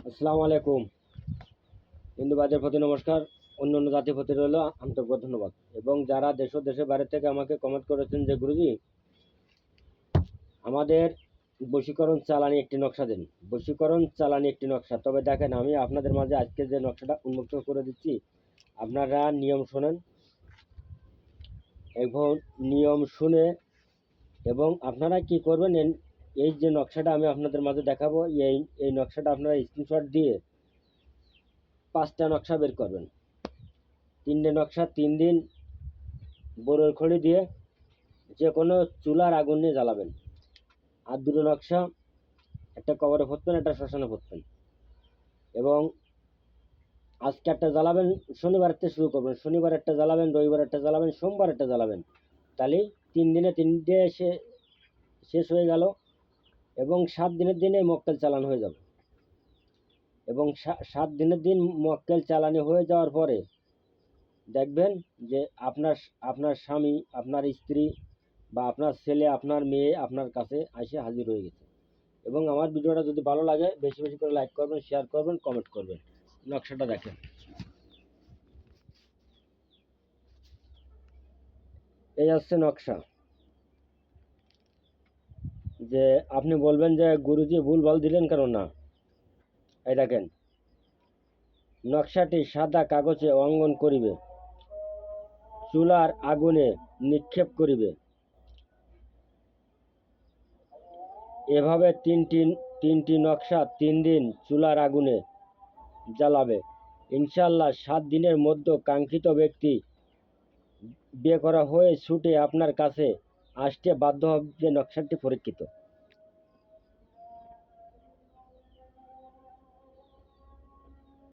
আসসালামু আলাইকুম। হিন্দুবাদের প্রতি নমস্কার, অন্য অন্য জাতির প্রতি রইল আন্তরিক ধন্যবাদ। এবং যারা দেশ ও দেশের বাইরে থেকে আমাকে কমেন্ট করেছেন যে গুরুজি আমাদের বশীকরণ চালানি একটি নকশা দিন, বশীকরণ চালানি একটি নকশা। তবে দেখেন, আমি আপনাদের মাঝে আজকে যে নকশাটা উন্মুক্ত করে দিচ্ছি, আপনারা নিয়ম শোনেন এবং নিয়ম শুনে এবং আপনারা কি করবেন, এই যে নকশাটা আমি আপনাদের মাঝে দেখাবো, এই নকশাটা আপনারা স্ক্রিনশট দিয়ে 5টা নকশা বের করবেন। 3টে নকশা 3 দিন বড়োর খড়ি দিয়ে যে কোনো চুলার আগুন নিয়ে জ্বালাবেন। আর 2টো নকশা একটা কবরে পুঁতবেন, একটা শ্মশানে পুঁতবেন। এবং আজকে একটা জ্বালাবেন, শনিবার থেকে শুরু করবেন, শনিবার একটা জ্বালাবেন, রবিবার একটা জ্বালাবেন, সোমবার একটা জ্বালাবেন। তাহলে 3 দিনে 3টে শেষ হয়ে গেল এবং 7 দিনের দিনে মক্কেল চালান হয়ে যাবে। এবং 7 দিনের দিন মক্কেল চালানি হয়ে যাওয়ার পরে দেখবেন যে আপনার আপনার স্বামী, আপনার স্ত্রী বা আপনার ছেলে, আপনার মেয়ে আপনার কাছে এসে হাজির হয়ে গেছে। এবং আমার ভিডিওটা যদি ভালো লাগে বেশি বেশি করে লাইক করবেন, শেয়ার করবেন, কমেন্ট করবেন। নকশাটা দেখেন, এই হচ্ছে নকশা। যে আপনি বলবেন যে গুরুজি ভুল ভাল দিলেন কেন? না, এই দেখেন, নকশাটি সাদা কাগজে অঙ্কন করিবে, চুলার আগুনে নিক্ষেপ করিবে। এভাবে তিনটি নকশা 3 দিন চুলার আগুনে জ্বালাবে। ইনশাল্লাহ 7 দিনের মধ্যে কাঙ্ক্ষিত ব্যক্তি বিয়ে করা হয়ে ছুটে আপনার কাছে আসতে বাধ্য হবে। নকশাটি পরীক্ষিত।